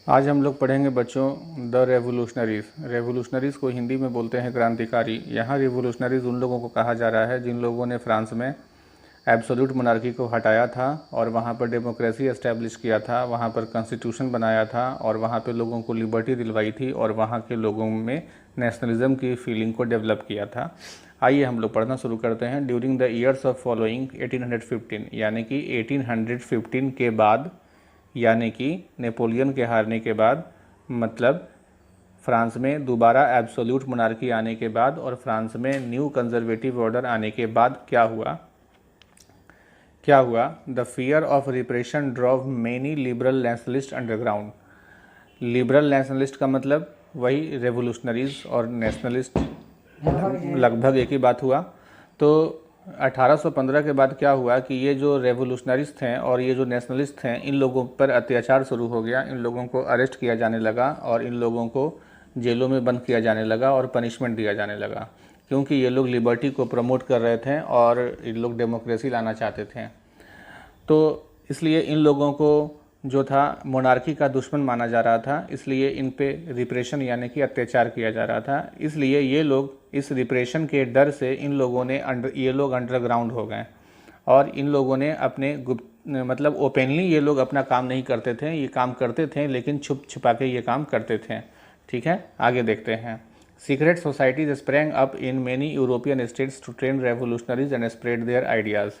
आज हम लोग पढ़ेंगे बच्चों द रेवोल्यूशनरीज़। रेवोल्यूशनरीज़ को हिंदी में बोलते हैं क्रांतिकारी। यहाँ रेवोल्यूशनरीज़ उन लोगों को कहा जा रहा है जिन लोगों ने फ्रांस में एब्सोल्यूट मोनार्की को हटाया था और वहाँ पर डेमोक्रेसी एस्टेब्लिश किया था, वहाँ पर कॉन्स्टिट्यूशन बनाया था और वहाँ पे लोगों को लिबर्टी दिलवाई थी और वहाँ के लोगों में नेशनलिज्म की फीलिंग को डेवलप किया था। आइए हम लोग पढ़ना शुरू करते हैं। During the years of following 1815, यानी कि 1815 के बाद, यानी कि नेपोलियन के हारने के बाद, मतलब फ्रांस में दोबारा एब्सोल्यूट मोनार्की आने के बाद और फ्रांस में न्यू कंजर्वेटिव ऑर्डर आने के बाद क्या हुआ the fear of repression drove many liberal nationalist underground. Liberal nationalist का मतलब वही रेवोल्यूशनरीज और नेशनलिस्ट, लगभग एक ही बात हुआ। तो 1815 के बाद क्या हुआ कि ये जो रेवोल्यूशनरिस्ट हैं और ये जो नेशनलिस्ट हैं, इन लोगों पर अत्याचार शुरू हो गया। इन लोगों को अरेस्ट किया जाने लगा और इन लोगों को जेलों में बंद किया जाने लगा और पनिशमेंट दिया जाने लगा, क्योंकि ये लोग लिबर्टी को प्रमोट कर रहे थे और इन लोग डेमोक्रेसी लाना चाहते थे। तो इसलिए इन लोगों को जो था मोनार्की का दुश्मन माना जा रहा था, इसलिए इन पे रिप्रेशन यानी कि अत्याचार किया जा रहा था। इसलिए ये लोग इस रिप्रेशन के डर से ये लोग अंडरग्राउंड हो गए और इन लोगों ने अपने गुप्त, मतलब ओपनली ये लोग अपना काम नहीं करते थे, ये काम करते थे लेकिन छुप छुपा के ये काम करते थे। ठीक है, आगे देखते हैं। Secret societies sprang up in many European states to train revolutionaries and spread their ideas.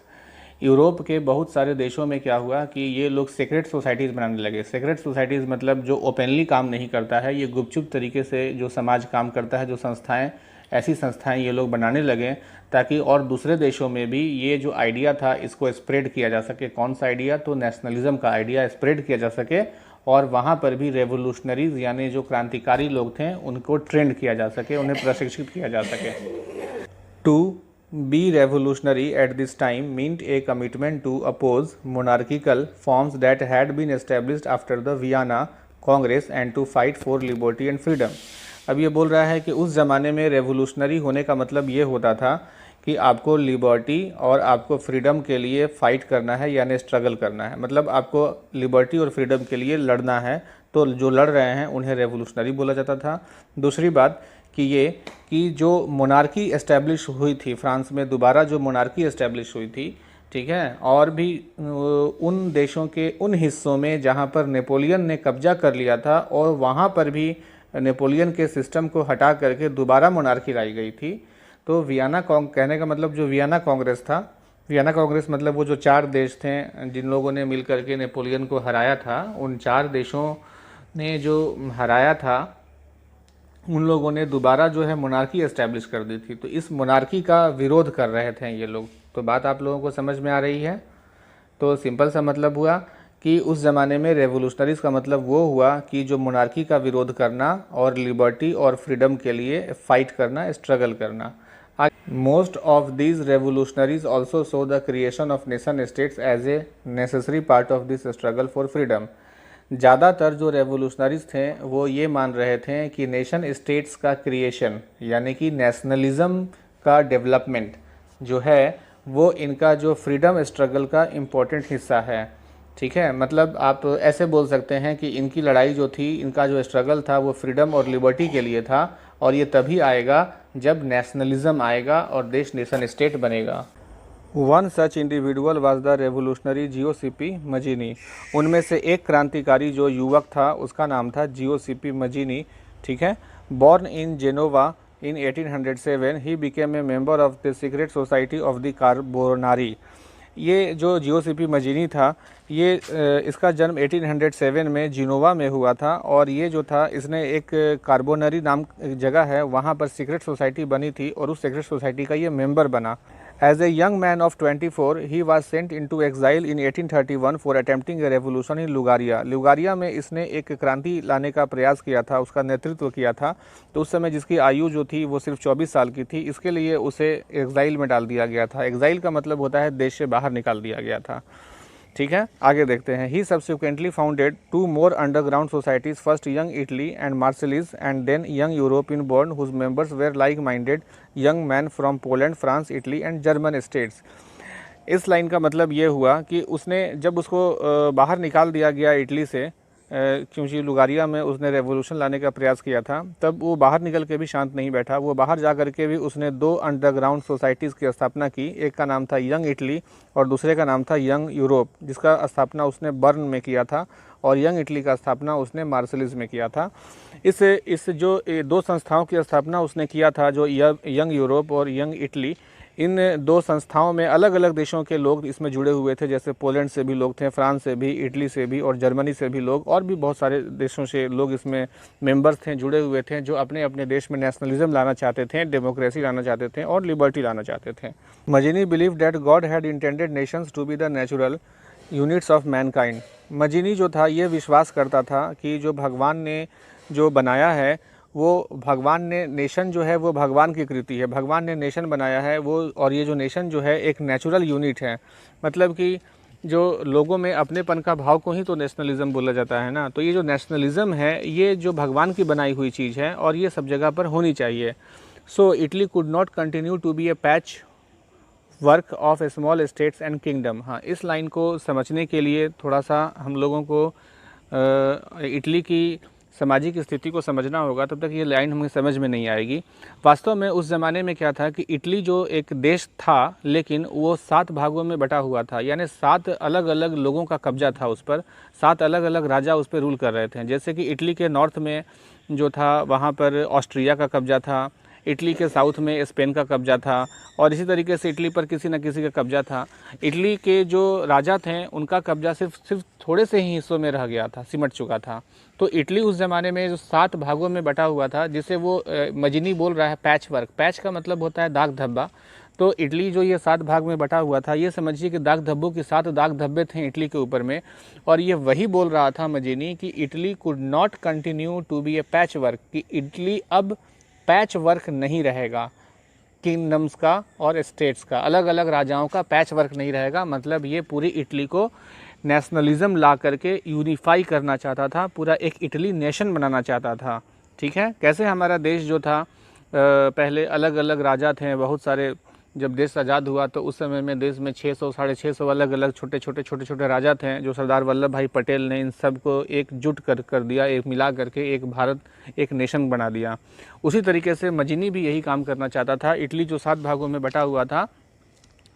Europe के बहुत सारे देशों में क्या हुआ कि ये लोग सीक्रेट सोसाइटीज़ बनाने लगे। सीक्रेट सोसाइटीज़ मतलब जो ओपनली काम नहीं करता है, ये गुपचुप तरीके से जो समाज काम करता है, जो संस्थाएं, ऐसी संस्थाएं ये लोग बनाने लगे ताकि और दूसरे देशों में भी ये जो आइडिया था इसको स्प्रेड किया जा सके। कौन सा आइडिया? तो नेशनलिज्म का आइडिया स्प्रेड किया जा सके और वहाँ पर भी रेवोल्यूशनरीज यानी जो क्रांतिकारी लोग थे उनको ट्रेंड किया जा सके, उन्हें प्रशिक्षित किया जा सके। To be revolutionary at this time meant a commitment to oppose monarchical forms that had been established after the Vienna Congress and to fight for liberty and freedom। अब ये बोल रहा है कि उस ज़माने में रेवोल्यूशनरी होने का मतलब ये होता था कि आपको लिबर्टी और आपको फ्रीडम के लिए फ़ाइट करना है, यानी स्ट्रगल करना है। मतलब आपको लिबर्टी और फ्रीडम के लिए लड़ना है, तो जो लड़ रहे हैं उन्हें रेवोल्यूशनरी बोला जाता था। दूसरी बात कि जो मोनार्की एस्टेब्लिश हुई थी फ्रांस में, दोबारा जो मोनार्की एस्टेब्लिश हुई थी, ठीक है, और भी उन देशों के उन हिस्सों में जहाँ पर नेपोलियन ने कब्जा कर लिया था और वहाँ पर भी नेपोलियन के सिस्टम को हटा करके दोबारा मोनार्की लाई गई थी। तो कहने का मतलब जो वियना कांग्रेस था, वियना कांग्रेस मतलब वो जो 4 देश थे जिन लोगों ने मिल करके नेपोलियन को हराया था, उन 4 देशों ने जो हराया था उन लोगों ने दोबारा जो है मोनार्की एस्टैब्लिश कर दी थी। तो इस मोनार्की का विरोध कर रहे थे ये लोग। तो बात आप लोगों को समझ में आ रही है? तो सिंपल सा मतलब हुआ कि उस ज़माने में रेवोल्यूशनरीज का मतलब वो हुआ कि जो मोनार्की का विरोध करना और लिबर्टी और फ्रीडम के लिए फाइट करना, स्ट्रगल करना। Most of these revolutionaries also saw the creation of nation states as a necessary part of this struggle for freedom. ज़्यादातर जो रेवोल्यूशनरीज थे वो ये मान रहे थे कि नेशन स्टेट्स का क्रिएशन यानी कि नेशनलिज्म का डेवलपमेंट जो है वो इनका जो फ्रीडम स्ट्रगल का इम्पोर्टेंट हिस्सा है। ठीक है, मतलब आप ऐसे बोल सकते हैं कि इनकी लड़ाई जो थी, इनका जो स्ट्रगल था वो फ्रीडम और लिबर्टी के लिए था और ये तभी आएगा जब नेशनलिज्म आएगा और देश नेशन स्टेट बनेगा। One such individual was the revolutionary Giuseppe Mazzini. उनमें से एक क्रांतिकारी जो युवक था उसका नाम था जियोसिपी मजीनी। ठीक है, born in Genoa in 1807 he became a member of the secret society of the Carbonari. ये जो जियोसिपी मजीनी था, ये इसका जन्म 1807 में जिनोवा में हुआ था और ये जो था इसने एक कार्बोनरी नाम जगह है वहाँ पर सीक्रेट सोसाइटी बनी थी और उस सीक्रेट सोसाइटी का ये मेंबर बना। As a young man of 24, he was sent into exile in 1831 for attempting a revolution in लुगारिया। लुगारिया में इसने एक क्रांति लाने का प्रयास किया था, उसका नेतृत्व किया था। तो उस समय जिसकी आयु जो थी वो सिर्फ 24 साल की थी, इसके लिए उसे एग्जाइल में डाल दिया गया था। एग्जाइल का मतलब होता है देश से बाहर निकाल दिया गया था। ठीक है, आगे देखते हैं। He subsequently founded 2 more underground societies, first Young Italy and Marseilles and then Young Europe in Berne whose members were like minded young man from Poland, France, Italy and German states. इस लाइन का मतलब ये हुआ कि उसने जब उसको बाहर निकाल दिया गया इटली से, क्योंकि लुगारिया में उसने रेवोल्यूशन लाने का प्रयास किया था, तब वो बाहर निकल के भी शांत नहीं बैठा। वो बाहर जा कर के भी उसने 2 अंडरग्राउंड सोसाइटीज़ की स्थापना की। एक का नाम था यंग इटली और दूसरे का नाम था यंग यूरोप, जिसका स्थापना उसने बर्न में किया था, और यंग इटली का स्थापना उसने मार्सेलिस में किया था। इस जो 2 संस्थाओं की स्थापना उसने किया था, जो यंग यूरोप और यंग इटली, इन 2 संस्थाओं में अलग अलग देशों के लोग इसमें जुड़े हुए थे। जैसे पोलैंड से भी लोग थे, फ्रांस से भी, इटली से भी और जर्मनी से भी लोग, और भी बहुत सारे देशों से लोग इसमें मेंबर्स थे, जुड़े हुए थे, जो अपने अपने देश में नेशनलिज्म लाना चाहते थे, डेमोक्रेसी लाना चाहते थे और लिबर्टी लाना चाहते थे। Mazzini believe that God had intended nations to be the natural units of mankind. Mazzini जो था ये विश्वास करता था कि जो भगवान ने जो बनाया है, वो भगवान ने नेशन जो है वो भगवान की कृति है, भगवान ने नेशन बनाया है वो, और ये जो नेशन जो है एक नेचुरल यूनिट है। मतलब कि जो लोगों में अपनेपन का भाव को ही तो नेशनलिज्म बोला जाता है ना। तो ये जो नेशनलिज्म है ये जो भगवान की बनाई हुई चीज़ है और ये सब जगह पर होनी चाहिए। So Italy could not continue to be a patchwork of a small states and kingdom. हाँ, इस लाइन को समझने के लिए थोड़ा सा हम लोगों को इटली की सामाजिक स्थिति को समझना होगा, तब तक ये लाइन हमें समझ में नहीं आएगी। वास्तव में उस ज़माने में क्या था कि इटली जो एक देश था, लेकिन वो 7 भागों में बटा हुआ था, यानी 7 अलग अलग लोगों का कब्जा था उस पर, 7 अलग अलग राजा उस पर रूल कर रहे थे। जैसे कि इटली के नॉर्थ में जो था वहाँ पर ऑस्ट्रिया का कब्जा था, इटली के साउथ में स्पेन का कब्जा था, और इसी तरीके से इटली पर किसी न किसी का कब्जा था। इटली के जो राजा थे उनका कब्जा सिर्फ थोड़े से ही हिस्सों में रह गया था, सिमट चुका था। तो इटली उस ज़माने में जो 7 भागों में बटा हुआ था, जिसे वो मजीनी बोल रहा है पैच वर्क। पैच का मतलब होता है दाग धब्बा। तो इटली जो ये 7 भाग में बटा हुआ था, ये समझिए कि दाग धब्बों के 7 दाग धब्बे थे इटली के ऊपर में। और ये वही बोल रहा था मजीनी कि Italy could not continue to be a patchwork, कि इटली अब पैच वर्क नहीं रहेगा, किंगडम्स का और स्टेट्स का, अलग अलग राजाओं का पैच वर्क नहीं रहेगा। मतलब ये पूरी इटली को नेशनलिज्म ला करके यूनिफाई करना चाहता था, पूरा एक इटली नेशन बनाना चाहता था। ठीक है, कैसे हमारा देश जो था पहले अलग अलग राजा थे बहुत सारे। जब देश आज़ाद हुआ तो उस समय में देश में 600 साढ़े 600 अलग अलग छोटे छोटे राजा थे, जो सरदार वल्लभ भाई पटेल ने इन सब को एकजुट कर दिया, एक मिला करके एक भारत, एक नेशन बना दिया। उसी तरीके से मजीनी भी यही काम करना चाहता था। इटली जो 7 भागों में बटा हुआ था,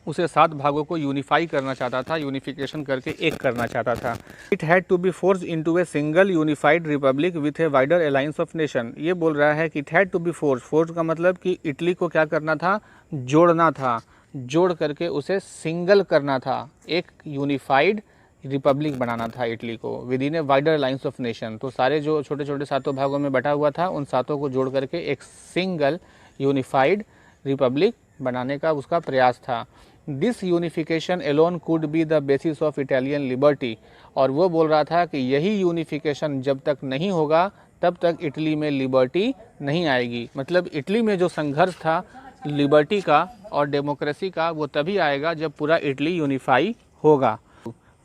उसे 7 भागों को यूनिफाई करना चाहता था, यूनिफिकेशन करके एक करना चाहता था। It had to be force into a single unified republic with a wider alliance of nation. ये बोल रहा है कि it had to be force का मतलब कि इटली को क्या करना था, जोड़ना था, जोड़ करके उसे सिंगल करना था, एक यूनिफाइड रिपब्लिक बनाना था इटली को with in A wider alliance of nation. तो सारे जो छोटे छोटे 7 भागों में बटा हुआ था, उन 7 को जोड़ करके एक सिंगल यूनिफाइड रिपब्लिक बनाने का उसका प्रयास था। This unification alone could be the basis of Italian liberty. और वो बोल रहा था कि यही यूनिफिकेशन जब तक नहीं होगा तब तक इटली में लिबर्टी नहीं आएगी। मतलब इटली में जो संघर्ष था लिबर्टी का और डेमोक्रेसी का, वो तभी आएगा जब पूरा इटली यूनिफाई होगा।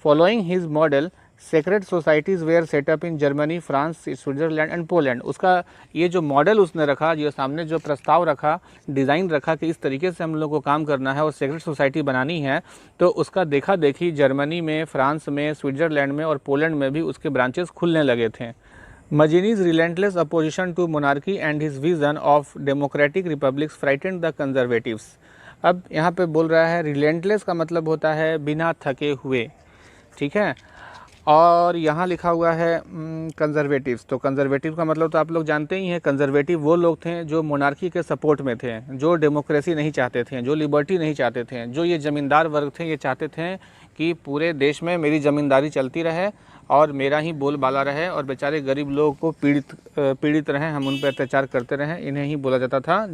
Following his model secret societies were set up in Germany, France, Switzerland and Poland. उसका ये जो मॉडल उसने रखा, जो सामने जो प्रस्ताव रखा, डिज़ाइन रखा कि इस तरीके से हम लोग को काम करना है और सेक्रेट सोसाइटी बनानी है, तो उसका देखा देखी जर्मनी में, फ्रांस में, स्विट्ज़रलैंड में और पोलैंड में भी उसके ब्रांचेस खुलने लगे थे। Mazzini's relentless opposition to monarchy and his vision of democratic republics frightened the conservatives. अब यहाँ पे बोल रहा है रिलेंटलेस का मतलब होता है बिना थके हुए, ठीक है। और यहाँ लिखा हुआ है कंजर्वेटिव्स। तो कंजर्वेटिव का मतलब तो आप लोग जानते ही हैं, कंजर्वेटिव वो लोग थे जो मोनार्की के सपोर्ट में थे, जो डेमोक्रेसी नहीं चाहते थे, जो लिबर्टी नहीं चाहते थे, जो ये ज़मींदार वर्ग थे, ये चाहते थे कि पूरे देश में मेरी ज़मींदारी चलती रहे और मेरा ही बोलबाला रहे और बेचारे गरीब लोगों को पीड़ित रहें, हम उन पर अत्याचार करते रहें, इन्हें ही बोला जाता था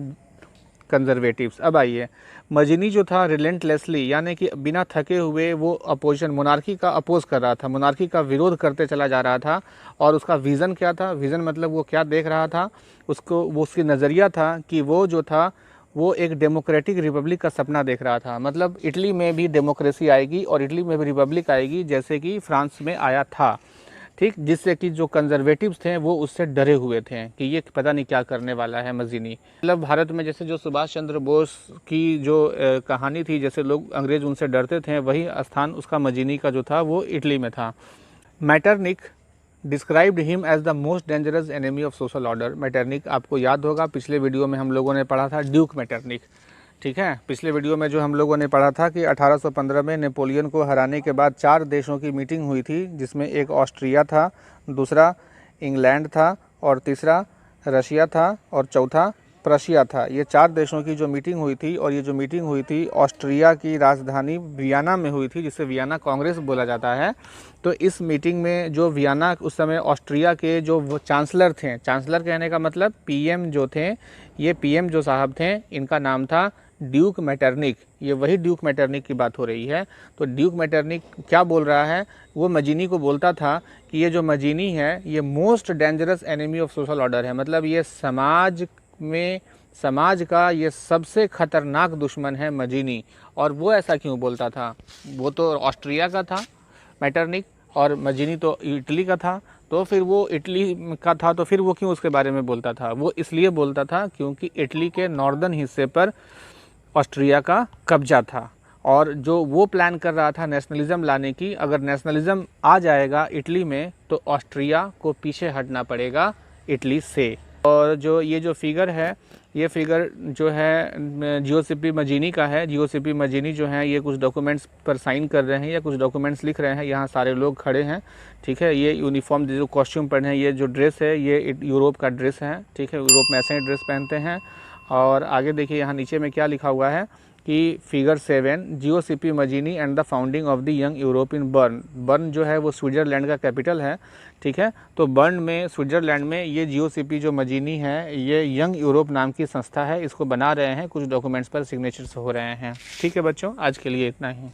कंजर्वेटिव्स। अब आइए, मजीनी जो था रिलेंटलेसली, यानी कि बिना थके हुए वो अपोजिशन, मोनार्की का अपोज कर रहा था, मोनार्की का विरोध करते चला जा रहा था। और उसका विज़न क्या था, विज़न मतलब वो क्या देख रहा था, वो उसकी नज़रिया था कि वो जो था वो एक डेमोक्रेटिक रिपब्लिक का सपना देख रहा था। मतलब इटली में भी डेमोक्रेसी आएगी और इटली में भी रिपब्लिक आएगी, जैसे कि फ्रांस में आया था, ठीक। जिससे कि जो कंजर्वेटिव्स थे वो उससे डरे हुए थे कि ये पता नहीं क्या करने वाला है मजीनी। मतलब भारत में जैसे जो सुभाष चंद्र बोस की जो कहानी थी, जैसे लोग अंग्रेज उनसे डरते थे, वही स्थान उसका मजीनी का जो था वो इटली में था। Metternich described him as the most dangerous enemy of social order. Metternich आपको याद होगा, पिछले वीडियो में हम लोगों ने पढ़ा था ड्यूक मेटरनिक, ठीक है। पिछले वीडियो में जो हम लोगों ने पढ़ा था कि 1815 में नेपोलियन को हराने के बाद 4 देशों की मीटिंग हुई थी, जिसमें एक ऑस्ट्रिया था, दूसरा इंग्लैंड था, और तीसरा रशिया था, और चौथा प्रशिया था। ये 4 देशों की जो मीटिंग हुई थी, और ये जो मीटिंग हुई थी ऑस्ट्रिया की राजधानी वियना में हुई थी, जिसे वियना कांग्रेस बोला जाता है। तो इस मीटिंग में जो वियना उस समय ऑस्ट्रिया के जो चांसलर थे, चांसलर कहने का मतलब पीएम जो थे, ये पीएम जो साहब थे इनका नाम था ड्यूक मेटरनिक। ये वही ड्यूक मेटरनिक की बात हो रही है। तो ड्यूक मेटरनिक क्या बोल रहा है, वो मजीनी को बोलता था कि ये जो मजीनी है ये most dangerous enemy of social order है, मतलब ये समाज का ये सबसे खतरनाक दुश्मन है मजीनी। और वो ऐसा क्यों बोलता था, वो तो ऑस्ट्रिया का था मेटरनिक, और मजीनी तो इटली का था। तो फिर वो इटली का था तो फिर वो क्यों उसके बारे में बोलता था, वो इसलिए बोलता था क्योंकि इटली के नॉर्दर्न हिस्से पर ऑस्ट्रिया का कब्जा था, और जो वो प्लान कर रहा था नेशनलिज्म लाने की, अगर नेशनलिज्म आ जाएगा इटली में तो ऑस्ट्रिया को पीछे हटना पड़ेगा इटली से। और जो ये जो फिगर है, ये फिगर जो है जियोसिपी मजीनी का है। जियोसिपी मजीनी जो है ये कुछ डॉक्यूमेंट्स पर साइन कर रहे हैं या कुछ डॉक्यूमेंट्स लिख रहे हैं। यहाँ सारे लोग खड़े हैं, ठीक है। ये यूनिफॉर्म जो कॉस्ट्यूम पहने हैं, ये जो ड्रेस है ये यूरोप का ड्रेस है, ठीक है। यूरोप में ऐसे ही ड्रेस पहनते हैं। और आगे देखिए यहाँ नीचे में क्या लिखा हुआ है कि figure 7 Giuseppe Mazzini and the founding of the Young Europe in Berne. Berne जो है वो स्विट्जरलैंड का कैपिटल है, ठीक है। तो बर्न में, स्विट्जरलैंड में ये जियोसिपी जो मजीनी है ये यंग यूरोप नाम की संस्था है, इसको बना रहे हैं, कुछ डॉक्यूमेंट्स पर सिग्नेचर्स हो रहे हैं, ठीक है बच्चों। आज के लिए इतना ही।